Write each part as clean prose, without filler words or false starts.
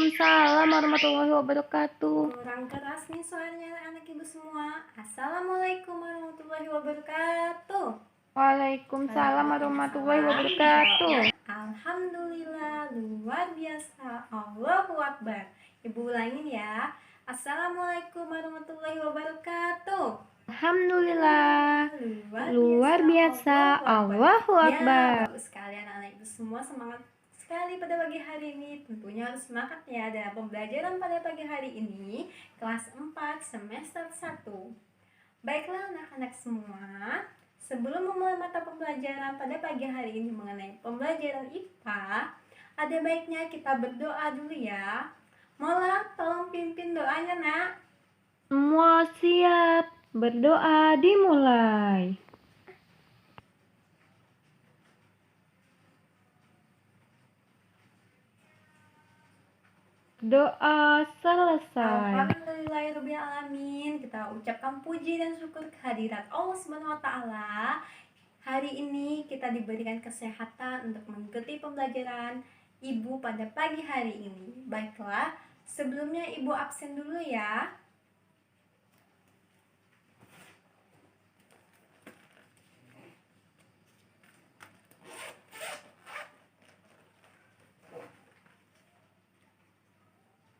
Waalaikumsalam warahmatullahi wabarakatuh. Kurang keras nih suaranya anak ibu semua. Assalamualaikum warahmatullahi wabarakatuh. Waalaikumsalam warahmatullahi wabarakatuh. Alhamdulillah, luar biasa, Allahu Akbar. Ibu ulangin ya. Assalamualaikum warahmatullahi wabarakatuh. Alhamdulillah, luar biasa, Allahu Akbar. Ya, bagus sekali anak-anak ibu semua, semangat sekali pada pagi hari ini. Tentunya harus semangat ya dalam pembelajaran pada pagi hari ini, kelas 4 semester 1. Baiklah anak-anak semua, sebelum memulai mata pembelajaran pada pagi hari ini mengenai pembelajaran IPA, ada baiknya kita berdoa dulu ya. Mola, tolong pimpin doanya nak. Semua siap, berdoa dimulai. Doa selesai. Alhamdulillahirrahmanirrahim. Kita ucapkan puji dan syukur kehadirat Allah Subhanahu wa taala. Hari ini kita diberikan kesehatan untuk mengikuti pembelajaran Ibu pada pagi hari ini. Baiklah, sebelumnya Ibu absen dulu ya.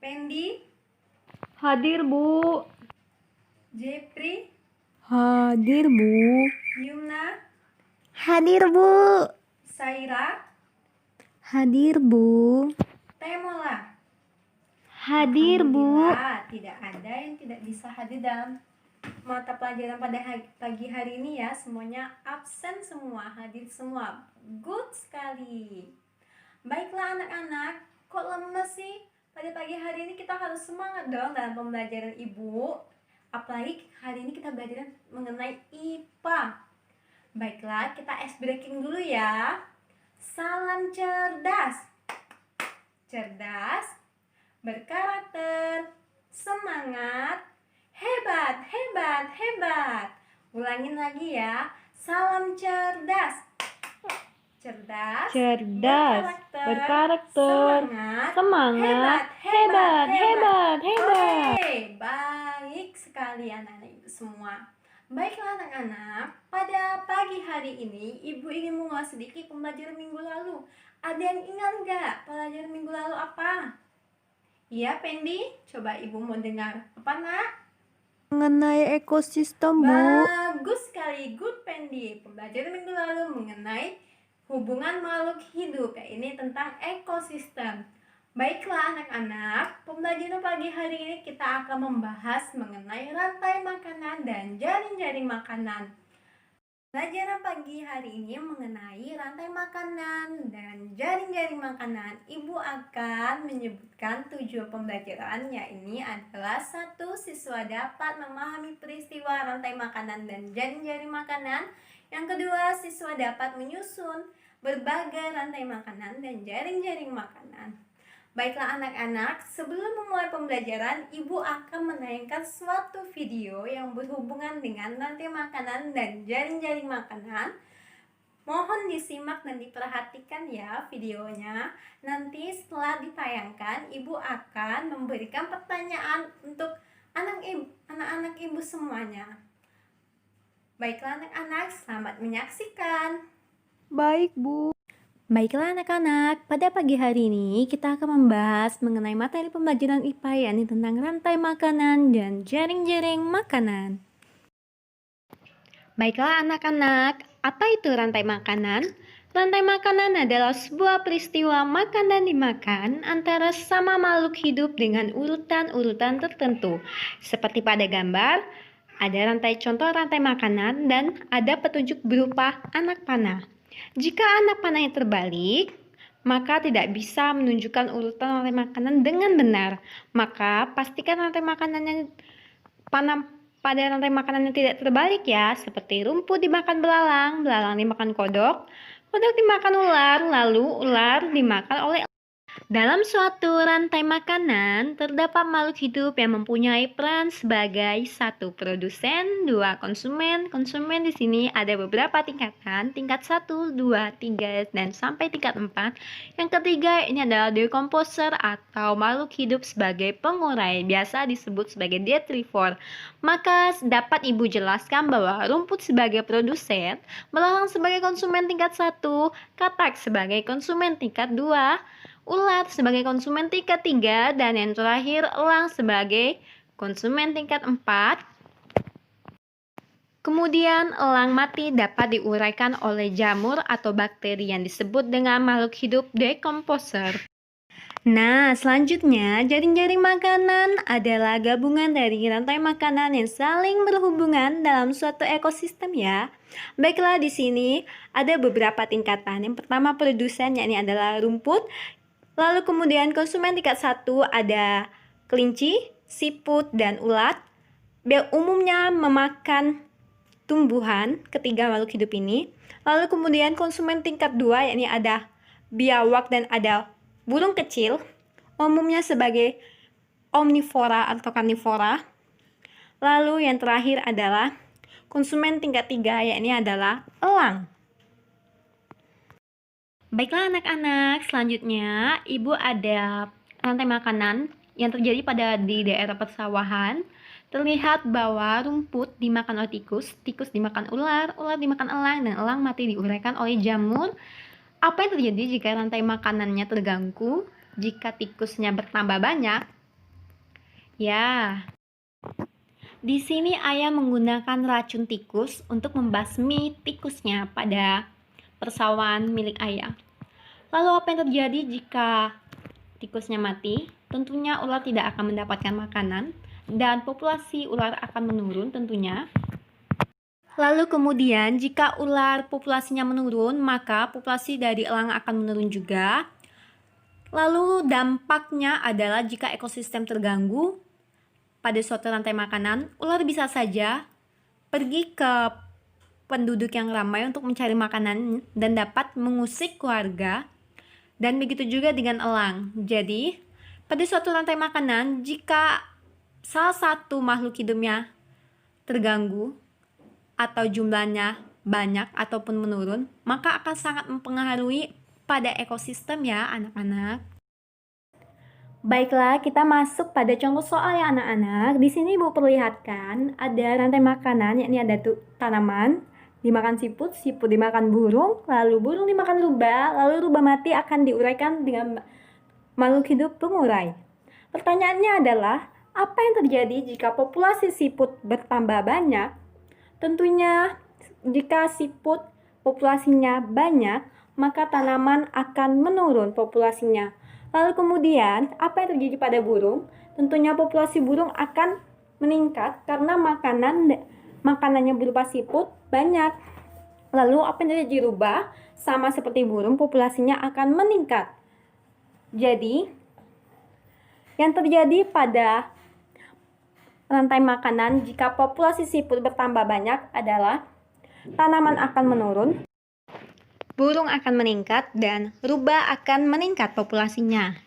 Pendi, Hadir, Bu. Jepri, Hadir, Bu. Yumna, Hadir, Bu. Saira, Hadir, Bu. Temola. Hadir, Bu. Alhamdulillah, tidak ada yang tidak bisa hadir dalam mata pelajaran pada pagi hari ini ya. Semuanya absen semua, hadir semua. Good sekali. Baiklah anak-anak, kok lemes sih? Pada pagi hari ini kita harus semangat dong dalam pembelajaran Ibu. Apalagi hari ini kita belajar mengenai IPA. Baiklah, kita ice breaking dulu ya. Salam cerdas. Cerdas, berkarakter, semangat, hebat, hebat, hebat. Ulangin lagi ya. Salam cerdas. Cerdas, berkarakter, semangat, hebat. Oke, baik sekali anak-anak ibu semua. Baiklah anak-anak, pada pagi hari ini Ibu ingin mengulas sedikit pembelajaran minggu lalu. Ada yang ingat nggak pelajaran minggu lalu apa? Iya, Pendi, coba Ibu mau dengar apa nak? Mengenai ekosistem, Bu. Bagus sekali, good Pendi. Pembelajaran minggu lalu mengenai hubungan makhluk hidup, ya ini tentang ekosistem. Baiklah anak-anak, pembelajaran pagi hari ini kita akan membahas mengenai rantai makanan dan jaring-jaring makanan. Pembelajaran pagi hari ini mengenai rantai makanan dan jaring-jaring makanan. Ibu akan menyebutkan tujuan pembelajaran, yakni adalah 1. Siswa dapat memahami peristiwa rantai makanan dan jaring-jaring makanan. Yang kedua, siswa dapat menyusun berbagai rantai makanan dan jaring-jaring makanan. Baiklah anak-anak, sebelum memulai pembelajaran, Ibu akan menayangkan suatu video yang berhubungan dengan rantai makanan dan jaring-jaring makanan. Mohon disimak dan diperhatikan ya videonya. Nanti setelah ditayangkan, Ibu akan memberikan pertanyaan untuk anak-anak Ibu semuanya. Baiklah anak-anak, selamat menyaksikan. Baik, Bu. Baiklah anak-anak, pada pagi hari ini kita akan membahas mengenai materi pembelajaran IPA, yakni tentang rantai makanan dan jaring-jaring makanan. Baiklah anak-anak, apa itu rantai makanan? Rantai makanan adalah sebuah peristiwa makan dan dimakan antara sama makhluk hidup dengan urutan-urutan tertentu. Seperti pada gambar, ada rantai contoh rantai makanan dan ada petunjuk berupa anak panah. Jika anak panahnya terbalik, maka tidak bisa menunjukkan urutan rantai makanan dengan benar. Maka pastikan rantai makanannya pada rantai makanan yang tidak terbalik ya, seperti rumput dimakan belalang, belalang dimakan kodok, kodok dimakan ular, lalu ular dimakan oleh. Dalam suatu rantai makanan, terdapat makhluk hidup yang mempunyai peran sebagai satu produsen, dua konsumen. Konsumen di sini ada beberapa tingkatan, tingkat 1, 2, 3, dan sampai tingkat 4. Yang ketiga ini adalah decomposer atau makhluk hidup sebagai pengurai, biasa disebut sebagai detrivore. Maka dapat Ibu jelaskan bahwa rumput sebagai produsen, belalang sebagai konsumen tingkat 1, katak sebagai konsumen tingkat 2, ular sebagai konsumen tingkat 3, dan yang terakhir elang sebagai konsumen tingkat 4. Kemudian elang mati dapat diuraikan oleh jamur atau bakteri yang disebut dengan makhluk hidup decomposer. Nah, selanjutnya jaring-jaring makanan adalah gabungan dari rantai makanan yang saling berhubungan dalam suatu ekosistem ya. Baiklah, di sini ada beberapa tingkatan. Yang pertama produsen, yakni adalah rumput. Lalu kemudian konsumen tingkat 1 ada kelinci, siput, dan ulat. Umumnya memakan tumbuhan ketiga makhluk hidup ini. Lalu kemudian konsumen tingkat 2 yakni ada biawak dan ada burung kecil. Umumnya sebagai omnivora atau karnivora. Lalu yang terakhir adalah konsumen tingkat 3 yakni adalah elang. Baiklah anak-anak, selanjutnya Ibu ada rantai makanan yang terjadi di daerah persawahan. Terlihat bahwa rumput dimakan oleh tikus, tikus dimakan ular, ular dimakan elang, dan elang mati diuraikan oleh jamur. Apa yang terjadi jika rantai makanannya terganggu? Jika tikusnya bertambah banyak? Ya, di sini ayah menggunakan racun tikus untuk membasmi tikusnya pada persawahan milik ayah. Lalu apa yang terjadi jika tikusnya mati? Tentunya ular tidak akan mendapatkan makanan dan populasi ular akan menurun tentunya. Lalu kemudian jika ular populasinya menurun, maka populasi dari elang akan menurun juga. Lalu dampaknya adalah jika ekosistem terganggu pada suatu rantai makanan, ular bisa saja pergi ke penduduk yang ramai untuk mencari makanan dan dapat mengusik keluarga. Dan begitu juga dengan elang. Jadi, pada suatu rantai makanan, jika salah satu makhluk hidupnya terganggu atau jumlahnya banyak ataupun menurun, maka akan sangat mempengaruhi pada ekosistem ya anak-anak. Baiklah, kita masuk pada contoh soal ya anak-anak. Di sini Ibu perlihatkan ada rantai makanan, yakni ada tanaman, dimakan siput, siput dimakan burung, lalu burung dimakan rubah, lalu rubah mati akan diuraikan dengan makhluk hidup pengurai. Pertanyaannya adalah, apa yang terjadi jika populasi siput bertambah banyak? Tentunya jika siput populasinya banyak, maka tanaman akan menurun populasinya. Lalu kemudian, apa yang terjadi pada burung? Tentunya populasi burung akan meningkat karena makanannya berupa siput banyak. Lalu apa yang terjadi rubah? Sama seperti burung, populasinya akan meningkat. Jadi, yang terjadi pada rantai makanan jika populasi siput bertambah banyak adalah tanaman akan menurun, burung akan meningkat, dan rubah akan meningkat populasinya.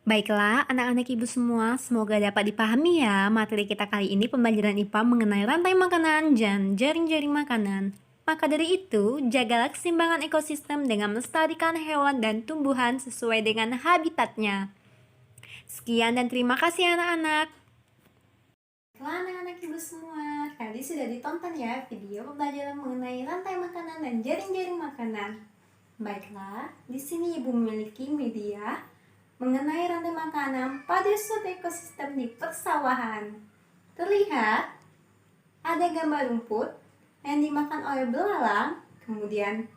Baiklah, anak-anak Ibu semua, semoga dapat dipahami ya materi kita kali ini pembelajaran IPA mengenai rantai makanan dan jaring-jaring makanan. Maka dari itu, jagalah keseimbangan ekosistem dengan melestarikan hewan dan tumbuhan sesuai dengan habitatnya. Sekian dan terima kasih anak-anak. Baiklah anak-anak Ibu semua, tadi sudah ditonton ya video pembelajaran mengenai rantai makanan dan jaring-jaring makanan. Baiklah, di sini Ibu memiliki media mengenai rantai makanan pada suatu ekosistem di persawahan. Terlihat ada gambar rumput yang dimakan oleh belalang, kemudian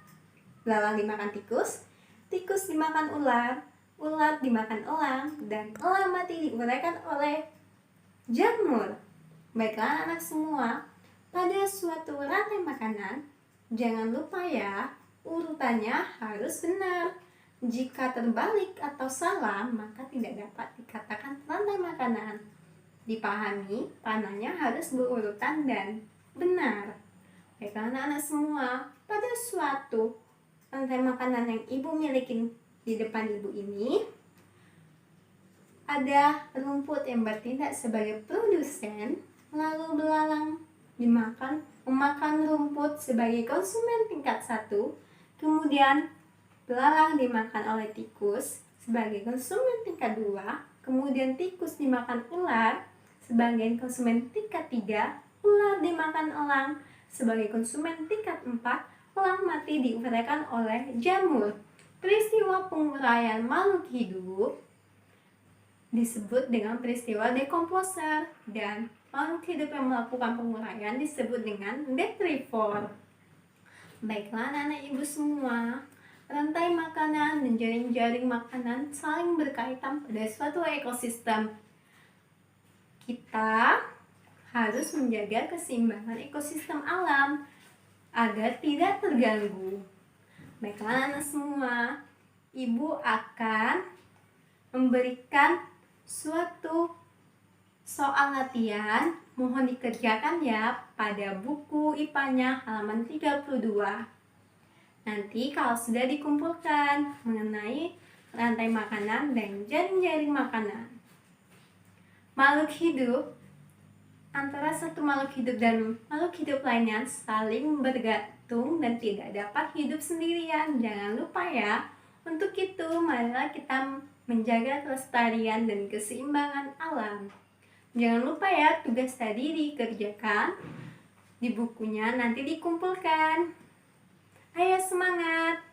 belalang dimakan tikus, tikus dimakan ular, ular dimakan elang, dan elang mati diuraikan oleh jamur. Baiklah anak semua, pada suatu rantai makanan, jangan lupa ya, urutannya harus benar. Jika terbalik atau salah, maka tidak dapat dikatakan rantai makanan. Dipahami, panahnya harus berurutan dan benar. Baiklah anak-anak semua, pada suatu rantai makanan yang Ibu miliki Di depan ibu ini ada rumput yang bertindak sebagai produsen, lalu belalang memakan rumput sebagai konsumen tingkat 1, kemudian belalang dimakan oleh tikus sebagai konsumen tingkat 2, kemudian tikus dimakan ular sebagai konsumen tingkat 3, ular dimakan elang sebagai konsumen tingkat 4, elang mati diuraikan oleh jamur. Peristiwa penguraian makhluk hidup disebut dengan peristiwa dekomposer, dan makhluk hidup yang melakukan penguraian disebut dengan detrivor. Baiklah anak-anak ibu semua, rantai makanan dan jaring-jaring makanan saling berkaitan pada suatu ekosistem. Kita harus menjaga keseimbangan ekosistem alam agar tidak terganggu. Baiklah anak semua, ibu akan memberikan suatu soal latihan, mohon dikerjakan ya pada buku IPA-nya halaman 32. Nanti kalau sudah dikumpulkan mengenai rantai makanan dan jaring-jaring makanan. Makhluk hidup, antara satu makhluk hidup dan makhluk hidup lainnya saling bergantung dan tidak dapat hidup sendirian. Jangan lupa ya. Untuk itu, marilah kita menjaga kelestarian dan keseimbangan alam. Jangan lupa ya, tugas tadi dikerjakan di bukunya, nanti dikumpulkan. Ayo semangat!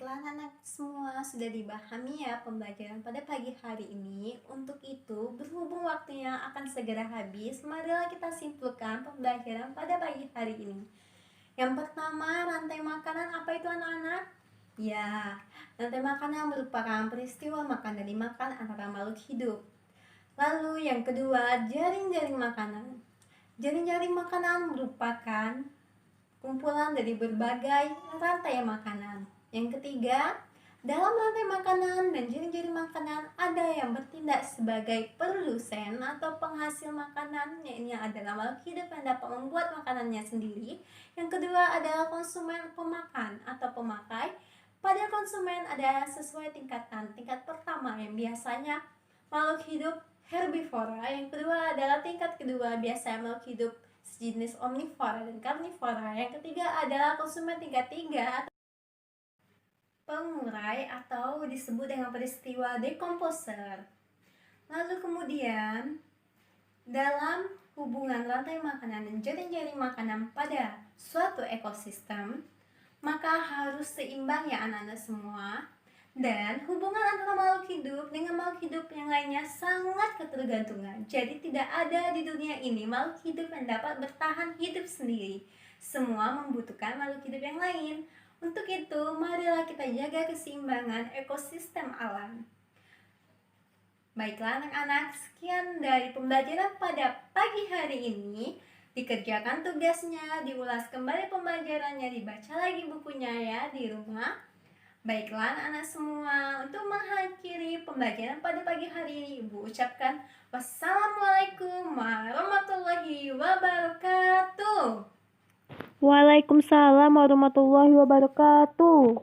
Anak-anak semua sudah dipahami ya pembelajaran pada pagi hari ini. Untuk itu, berhubung waktunya akan segera habis, marilah kita simpulkan pembelajaran pada pagi hari ini. Yang pertama, rantai makanan apa itu anak-anak? Ya, rantai makanan merupakan peristiwa makan dan dimakan antara makhluk hidup. Lalu yang kedua, jaring-jaring makanan. Jaring-jaring makanan merupakan kumpulan dari berbagai rantai makanan. Yang ketiga, dalam rantai makanan dan jaring-jaring makanan ada yang bertindak sebagai produsen atau penghasil makanan, yaitu adalah makhluk hidup yang dapat membuat makanannya sendiri. Yang kedua adalah konsumen pemakan atau pemakai. Pada konsumen ada sesuai tingkatan. Tingkat pertama yang biasanya makhluk hidup herbivora, yang kedua adalah tingkat kedua biasanya makhluk hidup sejenis omnivora dan karnivora. Yang ketiga adalah konsumen tingkat 3 pengurai atau disebut dengan peristiwa dekomposer. Lalu kemudian dalam hubungan rantai makanan dan jaring-jaring makanan pada suatu ekosistem, maka harus seimbang ya anak-anak semua. Dan hubungan antara makhluk hidup dengan makhluk hidup yang lainnya sangat ketergantungan. Jadi tidak ada di dunia ini makhluk hidup yang dapat bertahan hidup sendiri. Semua membutuhkan makhluk hidup yang lain. Untuk itu, marilah kita jaga keseimbangan ekosistem alam. Baiklah anak-anak, sekian dari pembelajaran pada pagi hari ini. Dikerjakan tugasnya, diulas kembali pembelajarannya, dibaca lagi bukunya ya di rumah. Baiklah anak-anak semua, untuk mengakhiri pembelajaran pada pagi hari ini, Ibu ucapkan wassalamualaikum warahmatullahi wabarakatuh. Waalaikumsalam warahmatullahi wabarakatuh.